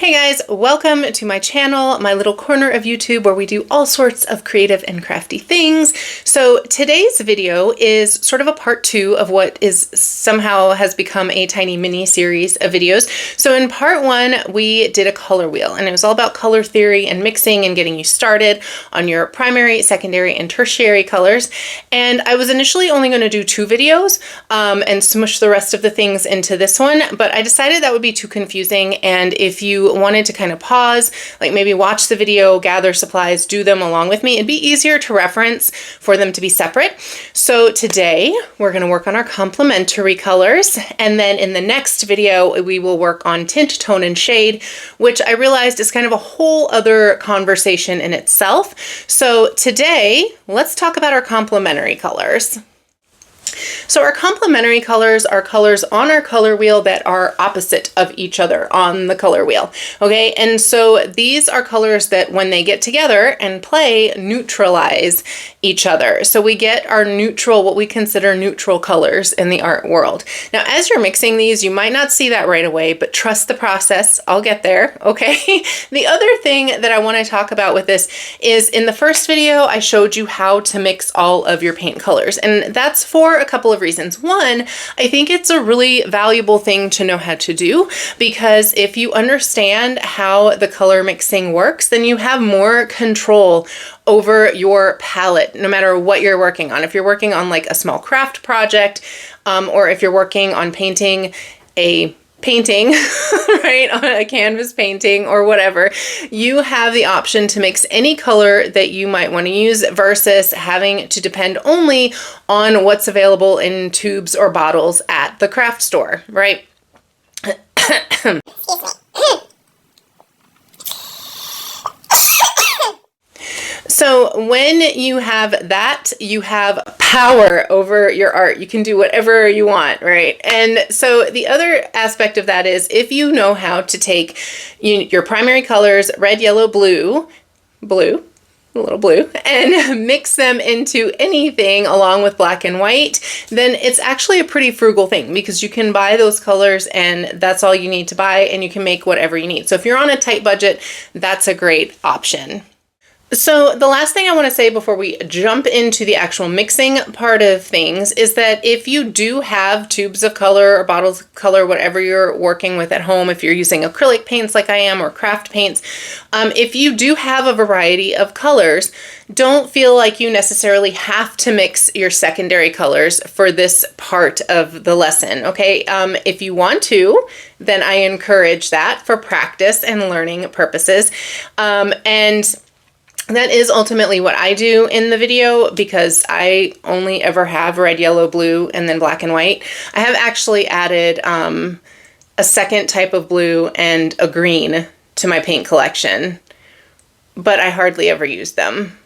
Hey guys, welcome to my channel, my little corner of YouTube where we do all sorts of creative and crafty things. So today's video is sort of a part 2 of what is somehow has become a tiny mini series of videos. So in part 1, we did a color wheel and it was all about color theory and mixing and getting you started on your primary, secondary, and tertiary colors. And I was initially only going to do 2 videos and smush the rest of the things into this one, but I decided that would be too confusing. And if you wanted to kind of pause, like maybe watch the video, gather supplies, do them along with me, it'd be easier to reference for them to be separate. So today we're going to work on our complementary colors, and then in the next video we will work on tint, tone, and shade, which I realized is kind of a whole other conversation in itself. So today let's talk about our complementary colors. So our complementary colors are colors on our color wheel that are opposite of each other on the color wheel. Okay, and so these are colors that when they get together and play, neutralize each other. So we get our neutral, what we consider neutral colors in the art world. Now, as you're mixing these, you might not see that right away, but trust the process. I'll get there, okay? The other thing that I want to talk about with this is in the first video, I showed you how to mix all of your paint colors, and that's for a couple of reasons. One, I think it's a really valuable thing to know how to do, because if you understand how the color mixing works, then you have more control over your palette, no matter what you're working on. If you're working on like a small craft project, or if you're working on painting a painting, right, on a canvas painting or whatever, you have the option to mix any color that you might want to use versus having to depend only on what's available in tubes or bottles at the craft store, right? So when you have that, you have power over your art. You can do whatever you want, right? And so the other aspect of that is if you know how to take your primary colors, red, yellow, blue, a little blue, and mix them into anything along with black and white, then it's actually a pretty frugal thing because you can buy those colors and that's all you need to buy, and you can make whatever you need. So if you're on a tight budget, that's a great option. So the last thing I want to say before we jump into the actual mixing part of things is that if you do have tubes of color or bottles of color, whatever you're working with at home, if you're using acrylic paints like I am or craft paints, if you do have a variety of colors, don't feel like you necessarily have to mix your secondary colors for this part of the lesson, okay? If you want to, then I encourage that for practice and learning purposes. And that is ultimately what I do in the video because I only ever have red, yellow, blue, and then black and white. I have actually added a second type of blue and a green to my paint collection, but I hardly ever use them.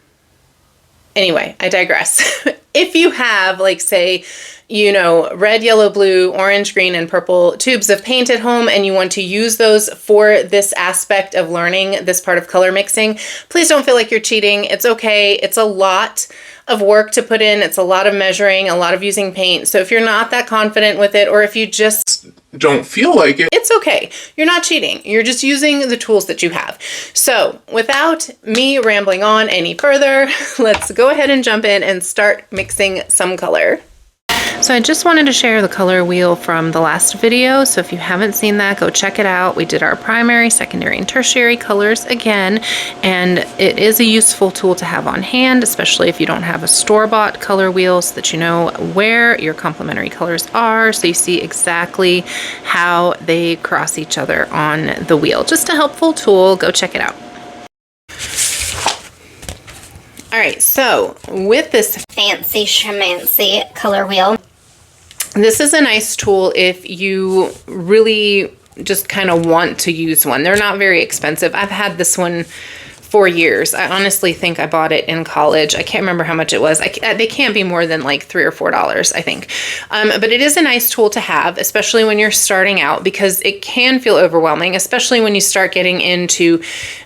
Anyway, I digress. If you have, like, say, red, yellow, blue, orange, green, and purple tubes of paint at home, and you want to use those for this aspect of learning this part of color mixing, please don't feel like you're cheating. It's okay. It's a lot of work to put in. It's a lot of measuring, a lot of using paint. So if you're not that confident with it, or if you just don't feel like it, it's okay. You're not cheating. You're just using the tools that you have. So without me rambling on any further, let's go ahead and jump in and start mixing some color. So I just wanted to share the color wheel from the last video. So if you haven't seen that, go check it out. We did our primary, secondary, and tertiary colors again, and it is a useful tool to have on hand, especially if you don't have a store-bought color wheel, so that you know where your complementary colors are, so you see exactly how they cross each other on the wheel. Just a helpful tool. Go check it out. All right, so with this fancy schmancy color wheel, this is a nice tool if you really just kind of want to use one. They're not very expensive. I've had this one for years. I honestly think I bought it in college. I can't remember how much it was. They can't be more than like $3 or $4, I think. But it is a nice tool to have, especially when you're starting out, because it can feel overwhelming, especially when you start getting into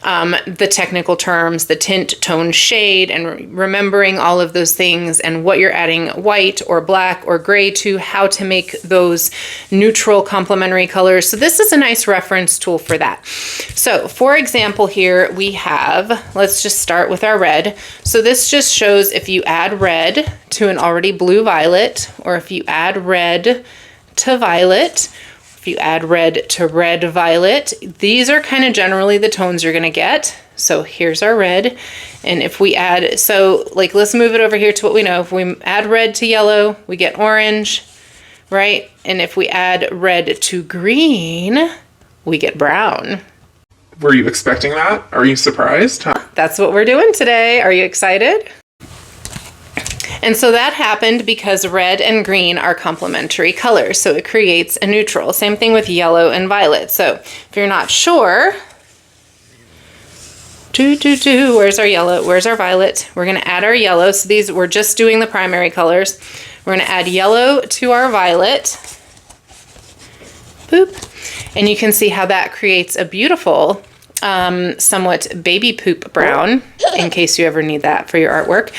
the technical terms, the tint, tone, shade, and remembering all of those things and what you're adding white or black or gray to, how to make those neutral complementary colors. So this is a nice reference tool for that. So for example, here we have, let's just start with our red. So this just shows if you add red to an already blue violet, or if you add red to violet, if you add red to red violet, these are kind of generally the tones you're going to get. So here's our red. And if we add, so like, let's move it over here to what we know. If we add red to yellow, we get orange, right? And if we add red to green, we get brown. Were you expecting that? Are you surprised? That's what we're doing today. Are you excited? And so that happened because red and green are complementary colors, so it creates a neutral. Same thing with yellow and violet. So if you're not sure, where's our yellow? Where's our violet? We're gonna add our yellow. So these, we're just doing the primary colors. We're gonna add yellow to our violet. Boop. And you can see how that creates a beautiful somewhat baby poop brown, in case you ever need that for your artwork.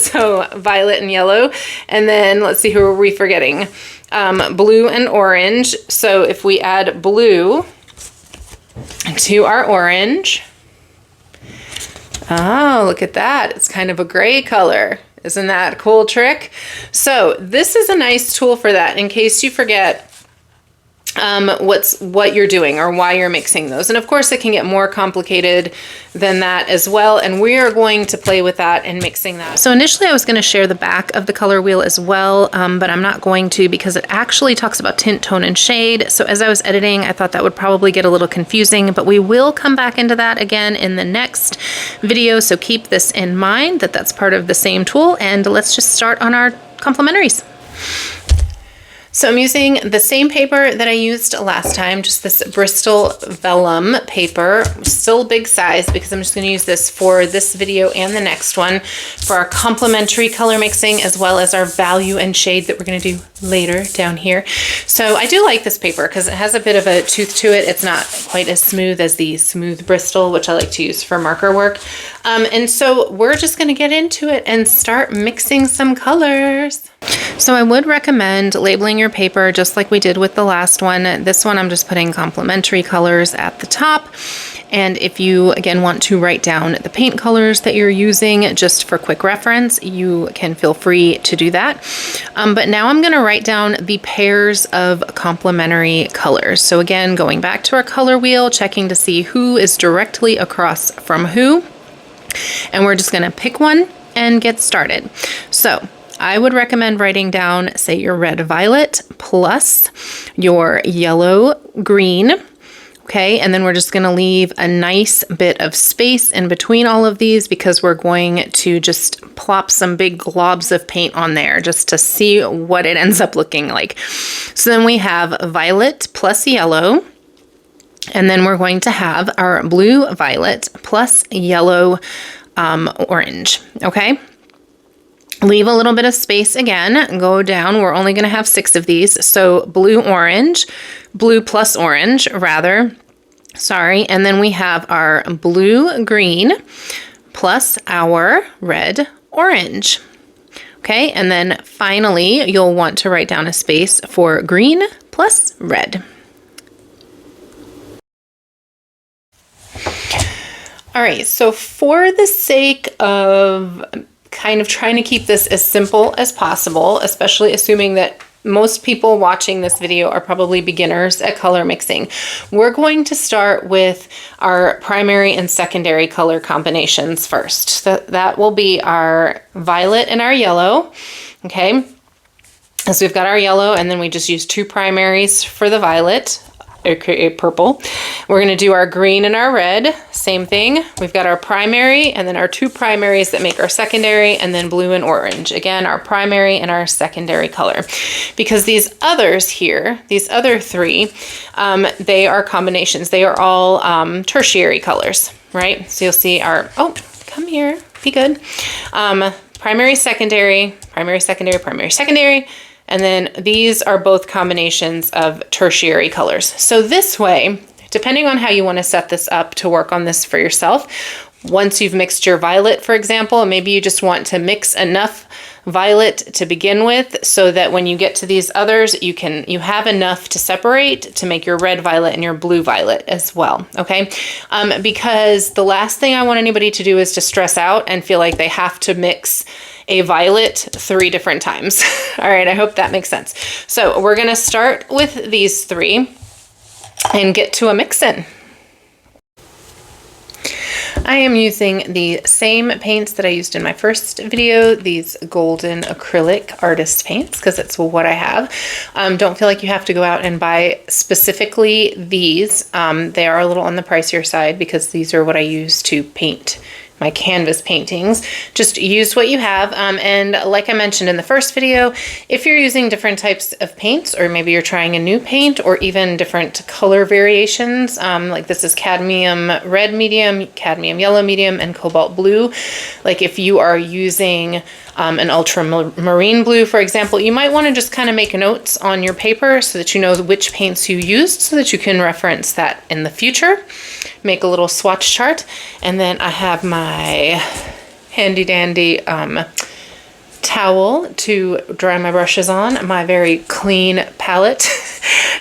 So violet and yellow. And then let's see, who are we forgetting? Blue and orange. So if we add blue to our orange, oh, look at that. It's kind of a gray color. Isn't that a cool trick? So this is a nice tool for that, in case you forget what you're doing or why you're mixing those. And of course it can get more complicated than that as well, and we are going to play with that and mixing that. So initially I was going to share the back of the color wheel as well, but I'm not going to, because it actually talks about tint, tone, and shade. So as I was editing, I thought that would probably get a little confusing, but we will come back into that again in the next video. So keep this in mind, that that's part of the same tool, and let's just start on our complementaries. So I'm using the same paper that I used last time, just this Bristol vellum paper, still big size, because I'm just going to use this for this video and the next one for our complementary color mixing, as well as our value and shade that we're going to do later down here. So I do like this paper because it has a bit of a tooth to it. It's not quite as smooth as the smooth Bristol, which I like to use for marker work. And so we're just going to get into it and start mixing some colors. So I would recommend labeling your paper just like we did with the last one. This one I'm just putting complementary colors at the top. And if you, again, want to write down the paint colors that you're using just for quick reference, you can feel free to do that. But now I'm going to write down the pairs of complementary colors. So again, going back to our color wheel, checking to see who is directly across from who. And we're just going to pick one and get started. So I would recommend writing down, say, your red violet plus your yellow green. Okay, and then we're just going to leave a nice bit of space in between all of these, because we're going to just plop some big globs of paint on there just to see what it ends up looking like. So then we have violet plus yellow, and then we're going to have our blue violet plus yellow orange. Okay. Leave a little bit of space again, go down. We're only going to have 6 of these. So blue plus orange rather, sorry. And then we have our blue green plus our red orange. Okay. And then finally, you'll want to write down a space for green plus red. All right. So for the sake of kind of trying to keep this as simple as possible, especially assuming that most people watching this video are probably beginners at color mixing, we're going to start with our primary and secondary color combinations first. So that will be our violet and our yellow. Okay, so we've got our yellow, and then we just use 2 primaries for the violet. Okay, purple. We're going to do our green and our red. Same thing. We've got our primary, and then our 2 primaries that make our secondary, and then blue and orange. Again, our primary and our secondary color. Because these others here, these other 3, they are combinations. They are all tertiary colors. right? So you'll see our, oh, come here, be good. Primary, secondary, primary, secondary, primary, secondary. And then these are both combinations of tertiary colors. So this way, depending on how you want to set this up to work on this for yourself, once you've mixed your violet, for example, maybe you just want to mix enough violet to begin with so that when you get to these others, you have enough to separate to make your red violet and your blue violet as well, okay? Because the last thing I want anybody to do is to stress out and feel like they have to mix a violet 3 different times. All right, I hope that makes sense. So we're gonna start with these 3 and get to a mix-in. I am using the same paints that I used in my first video, these golden acrylic artist paints, because it's what I have. Don't feel like you have to go out and buy specifically these. They are a little on the pricier side because these are what I use to paint my canvas paintings. Just use what you have. And like I mentioned in the first video, if you're using different types of paints, or maybe you're trying a new paint, or even different color variations, like this is cadmium red medium, cadmium yellow medium, and cobalt blue. Like if you are using an ultramarine blue, for example, you might want to just kind of make notes on your paper so that you know which paints you used so that you can reference that in the future. Make a little swatch chart. And then I have my handy dandy towel to dry my brushes on, my very clean palette.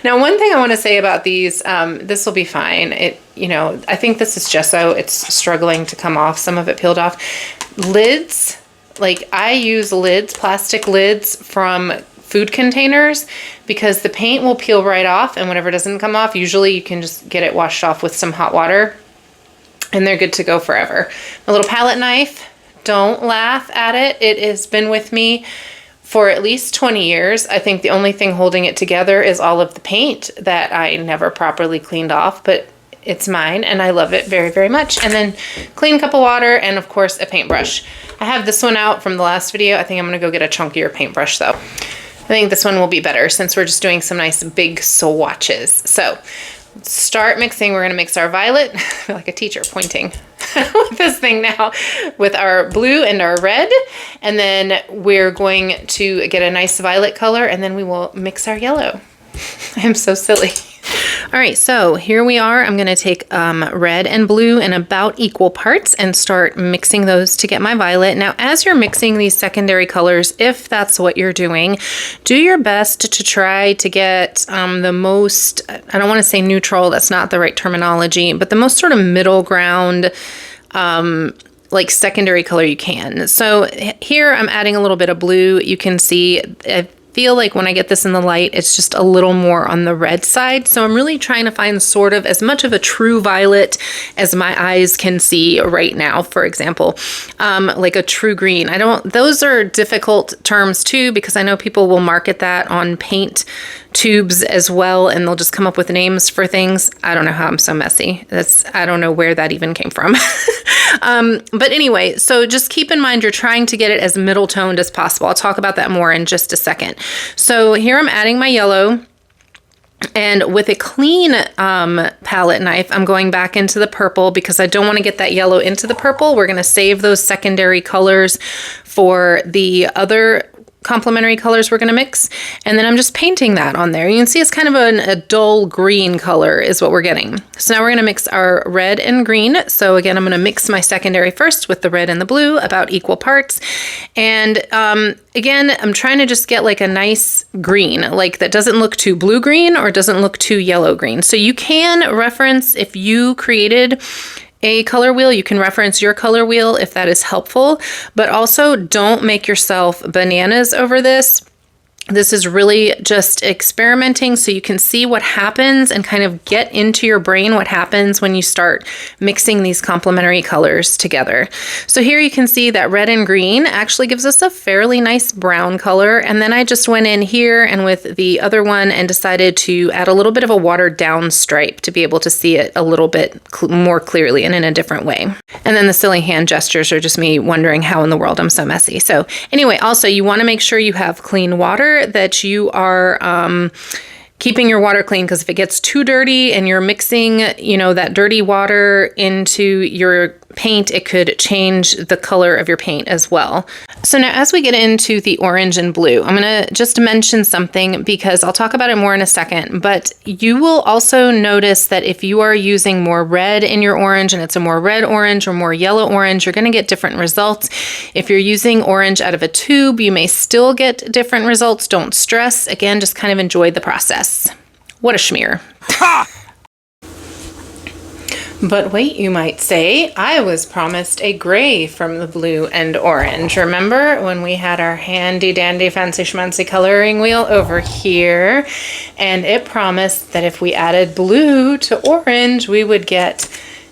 Now, one thing I want to say about these, this will be fine. I think this is gesso. It's struggling to come off. Some of it peeled off. Lids, like I use lids, plastic lids from food containers, because the paint will peel right off, and whatever doesn't come off, usually you can just get it washed off with some hot water and they're good to go forever. A little palette knife, don't laugh at it. It has been with me for at least 20 years. I think the only thing holding it together is all of the paint that I never properly cleaned off, but it's mine and I love it very, very much. And then clean cup of water, and of course a paintbrush. I have this one out from the last video. I think I'm gonna go get a chunkier paintbrush though. I think this one will be better since we're just doing some nice big swatches. So start mixing. We're gonna mix our violet, I feel like a teacher pointing with this thing now, with our blue and our red. And then we're going to get a nice violet color, and then we will mix our yellow. I am so silly. All right, so here we are. I'm gonna take red and blue in about equal parts and start mixing those to get my violet. Now, as you're mixing these secondary colors, if that's what you're doing, do your best to try to get the most, I don't wanna say neutral, that's not the right terminology, but the most sort of middle ground, like secondary color you can. So here I'm adding a little bit of blue. You can see, I feel like when I get this in the light, it's just a little more on the red side. So I'm really trying to find sort of as much of a true violet as my eyes can see right now, for example, like a true green. Those are difficult terms too, because I know people will market that on paint tubes as well, and they'll just come up with names for things. I don't know how I'm so messy. I don't know where that even came from. But anyway, so just keep in mind you're trying to get it as middle toned as possible. I'll talk about that more in just a second. So here I'm adding my yellow, and with a clean palette knife, I'm going back into the purple because I don't want to get that yellow into the purple. We're going to save those secondary colors for the other complementary colors we're going to mix, and then I'm just painting that on there. You can see it's kind of a dull green color is what we're getting. So now we're going to mix our red and green. So again, I'm going to mix my secondary first with the red and the blue about equal parts. And again, I'm trying to just get like a nice green, like that doesn't look too blue-green or doesn't look too yellow-green. So you can reference, if you created a color wheel, you can reference your color wheel if that is helpful, but also don't make yourself bananas over this. This is really just experimenting so you can see what happens and kind of get into your brain what happens when you start mixing these complementary colors together. So here you can see that red and green actually gives us a fairly nice brown color. And then I just went in here and with the other one and decided to add a little bit of a watered down stripe to be able to see it a little bit more clearly and in a different way. And then the silly hand gestures are just me wondering how in the world I'm so messy. So anyway, also you want to make sure you have clean water, that you are keeping your water clean, because if it gets too dirty and you're mixing, that dirty water into your paint, it could change the color of your paint as well. So now as we get into the orange and blue, I'm going to just mention something because I'll talk about it more in a second, but you will also notice that if you are using more red in your orange and it's a more red orange or more yellow orange, you're going to get different results. If you're using orange out of a tube, you may still get different results. Don't stress. Again, just kind of enjoy the process. What a schmear. But wait, you might say, I was promised a gray from the blue and orange. Remember when we had our handy dandy fancy schmancy coloring wheel over here, and it promised that if we added blue to orange, we would get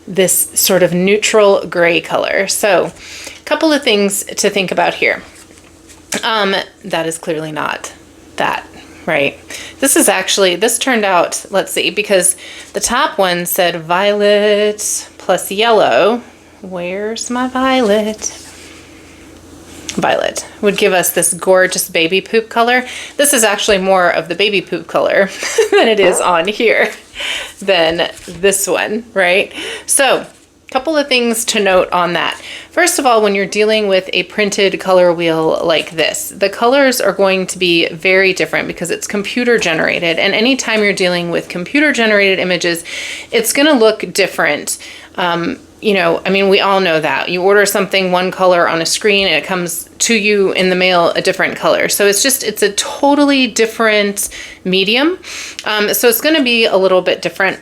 this sort of neutral gray color. So a couple of things to think about here. That is clearly not that. Right. This turned out, let's see, because the top one said violet plus yellow. Where's my violet? Violet would give us this gorgeous baby poop color. This is actually more of the baby poop color than it is on here than this one, right? So, couple of things to note on that. First of all, when you're dealing with a printed color wheel like this, the colors are going to be very different because it's computer generated. And anytime you're dealing with computer generated images, it's going to look different. We all know that. You order something one color on a screen and it comes to you in the mail a different color. So it's a totally different medium. So it's going to be a little bit different.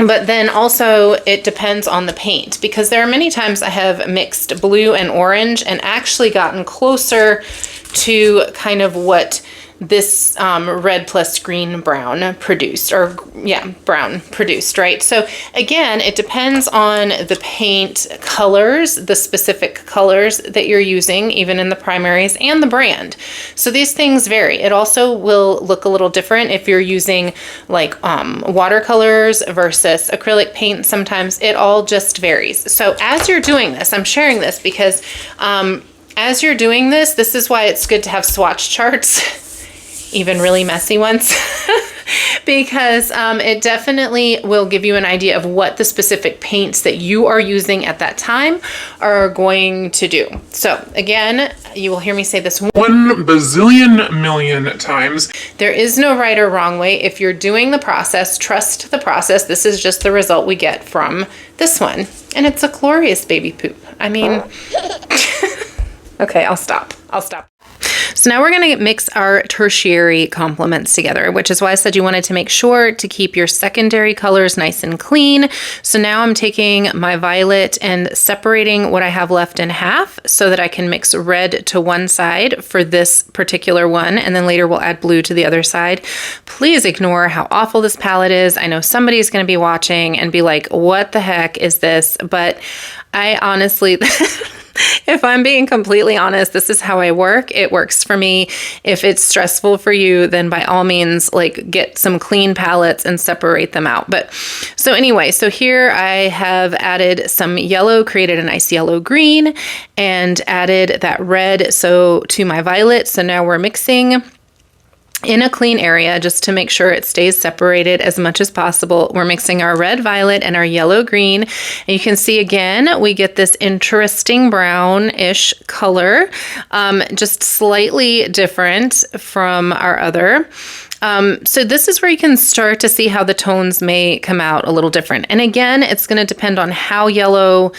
But then also it depends on the paint, because there are many times I have mixed blue and orange and actually gotten closer to kind of what this red plus green brown produced, brown produced, right? So again, it depends on the paint colors, the specific colors that you're using, even in the primaries, and the brand. So these things vary. It also will look a little different if you're using like watercolors versus acrylic paint. Sometimes it all just varies. So as you're doing this, I'm sharing this because as you're doing this, this is why it's good to have swatch charts. Even really messy ones, because it definitely will give you an idea of what the specific paints that you are using at that time are going to do. So again, you will hear me say this 1 bazillion million times. There is no right or wrong way. If you're doing the process, trust the process. This is just the result we get from this one. And it's a glorious baby poop. I mean, okay, I'll stop. So now we're going to mix our tertiary complements together, which is why I said you wanted to make sure to keep your secondary colors nice and clean. So now I'm taking my violet and separating what I have left in half so that I can mix red to one side for this particular one, and then later we'll add blue to the other side. Please ignore how awful this palette is. I know somebody's going to be watching and be like, what the heck is this? But I honestly... If I'm being completely honest, this is how I work. It works for me. If it's stressful for you, then by all means, like get some clean palettes and separate them out. But so anyway, so here I have added some yellow, created a nice yellow green, and added that red to my violet. So now we're mixing in a clean area just to make sure it stays separated as much as possible. We're mixing our red violet and our yellow green. And you can see again, we get this interesting brownish color, just slightly different from our other. So this is where you can start to see how the tones may come out a little different. And again, it's going to depend on how yellow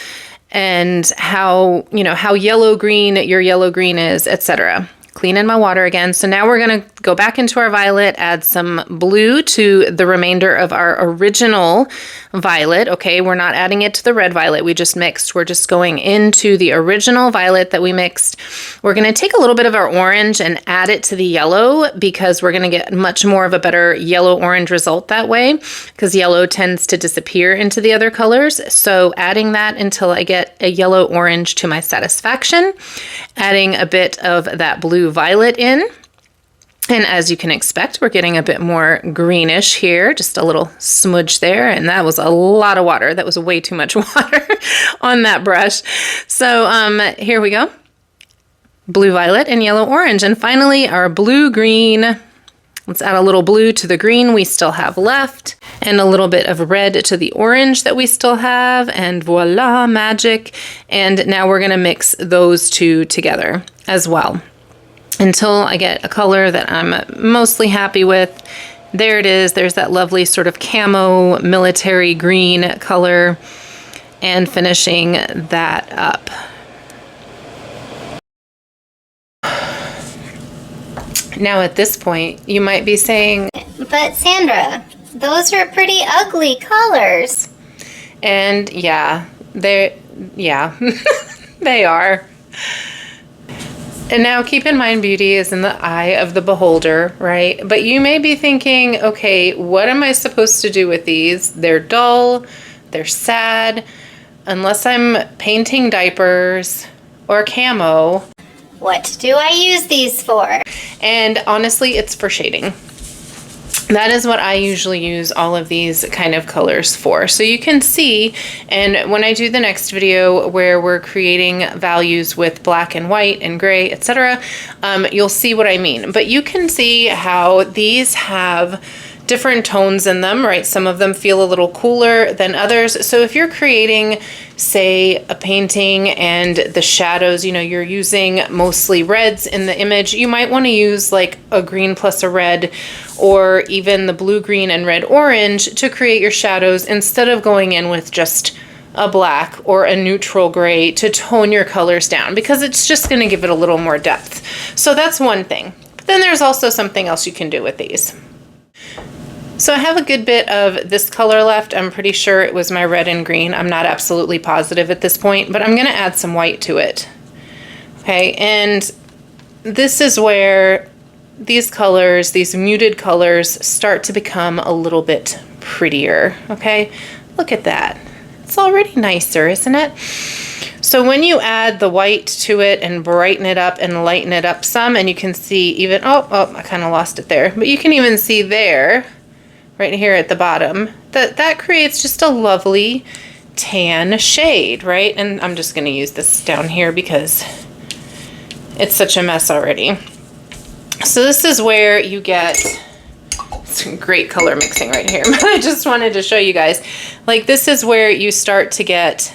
and how yellow green your yellow green is, etc. Clean in my water again. So now we're going to go back into our violet, add some blue to the remainder of our original violet. Okay, we're not adding it to the red violet we just mixed. We're just going into the original violet that we mixed. We're going to take a little bit of our orange and add it to the yellow because we're going to get much more of a better yellow-orange result that way, because yellow tends to disappear into the other colors. So adding that until I get a yellow-orange to my satisfaction, adding a bit of that blue violet in. And as you can expect, we're getting a bit more greenish here, just a little smudge there. And that was a lot of water. That was way too much water on that brush. So here we go. Blue violet and yellow orange. And finally, our blue green. Let's add a little blue to the green we still have left, and a little bit of red to the orange that we still have, and voila, magic. And now we're gonna mix those two together as well until I get a color that I'm mostly happy with. There it is. There's that lovely sort of camo military green color, and finishing that up. Now at this point, you might be saying, But Sandra, those are pretty ugly colors. and yeah, they are. And now keep in mind, beauty is in the eye of the beholder, right? But you may be thinking, okay, what am I supposed to do with these? They're dull, they're sad, unless I'm painting diapers or camo. What do I use these for? And honestly, it's for shading. That is what I usually use all of these kind of colors for. So you can see, and when I do the next video where we're creating values with black and white and gray, etc., you'll see what I mean. But you can see how these have different tones in them, right? Some of them feel a little cooler than others. So if you're creating, say, a painting and the shadows, you know, you're using mostly reds in the image, you might want to use like a green plus a red, or even the blue, green, and red, orange to create your shadows, instead of going in with just a black or a neutral gray to tone your colors down, because it's just going to give it a little more depth. So that's one thing. But then there's also something else you can do with these. So I have a good bit of this color left. I'm pretty sure it was my red and green. I'm not absolutely positive at this point, but I'm gonna add some white to it. Okay, and this is where these colors, these muted colors, start to become a little bit prettier, okay? Look at that. It's already nicer, isn't it? So when you add the white to it and brighten it up and lighten it up some, and you can see even, oh, I kind of lost it there, but you can even see there, right here at the bottom, that creates just a lovely tan shade, right? And I'm just going to use this down here because it's such a mess already. So this is where you get some great color mixing right here. But I just wanted to show you guys, like, this is where you start to get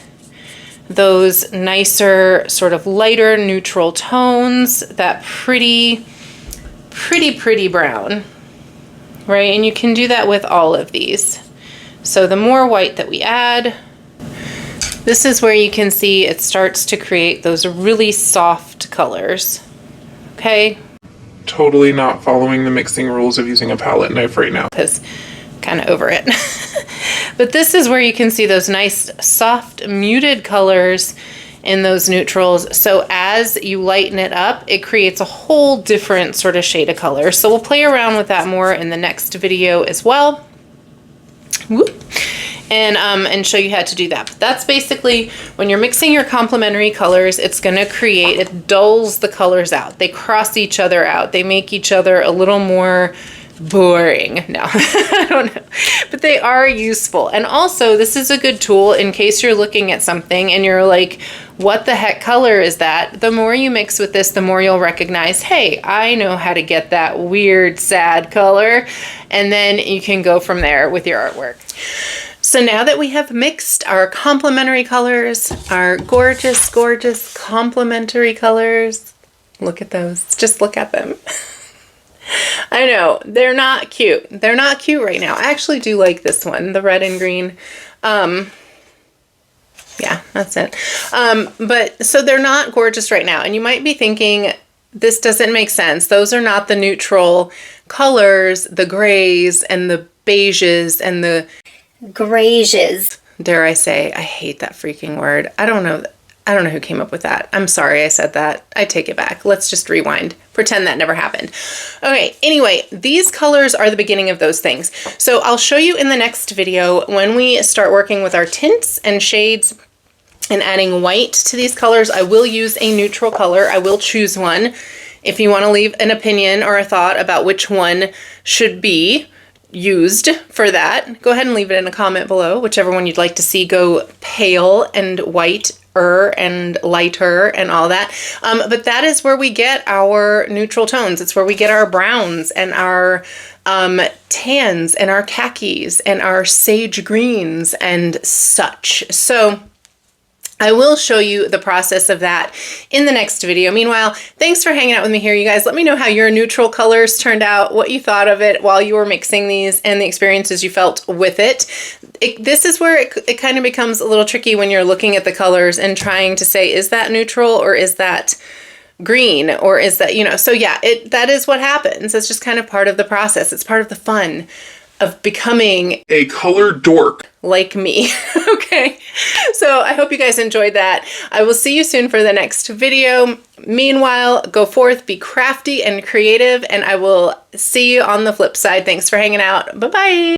those nicer sort of lighter neutral tones, that pretty brown. Right, and you can do that with all of these. So the more white that we add, this is where you can see it starts to create those really soft colors, okay? Totally not following the mixing rules of using a palette knife right now. Because kind of over it. But this is where you can see those nice, soft, muted colors in those neutrals. So as you lighten it up, it creates a whole different sort of shade of color. So we'll play around with that more in the next video as well. Whoop. And show you how to do that. But that's basically when you're mixing your complementary colors, it's going to create, it dulls the colors out. They cross each other out. They make each other a little more boring. No, I don't know, but they are useful. And also, this is a good tool in case you're looking at something and you're like, what the heck color is that? The more you mix with this, the more you'll recognize, hey, I know how to get that weird, sad color. And then you can go from there with your artwork. So now that we have mixed our complementary colors, our gorgeous, gorgeous complementary colors, look at those, just look at them. I know, they're not cute. They're not cute right now. I actually do like this one, the red and green. Yeah, that's it. But so they're not gorgeous right now. And you might be thinking, this doesn't make sense. Those are not the neutral colors, the grays and the beiges and the Grages. dare I say, I hate that freaking word. I don't know who came up with that. I'm sorry I said that. I take it back. Let's just rewind. Pretend that never happened. Okay, anyway, these colors are the beginning of those things. So I'll show you in the next video when we start working with our tints and shades and adding white to these colors. I will use a neutral color. I will choose one. If you want to leave an opinion or a thought about which one should be used for that, go ahead and leave it in a comment below, whichever one you'd like to see go pale and white darker and lighter and all that. But that is where we get our neutral tones. It's where we get our browns and our tans and our khakis and our sage greens and such. So I will show you the process of that in the next video. Meanwhile, thanks for hanging out with me here, you guys. Let me know how your neutral colors turned out, what you thought of it while you were mixing these, and the experiences you felt with it. This is where it kind of becomes a little tricky when you're looking at the colors and trying to say, is that neutral or is that green, or is that, so yeah, that is what happens. It's just kind of part of the process. It's part of the fun of becoming a color dork like me. Okay, so I hope you guys enjoyed that. I will see you soon for the next video. Meanwhile, go forth, be crafty and creative, and I will see you on the flip side. Thanks for hanging out. Bye-bye.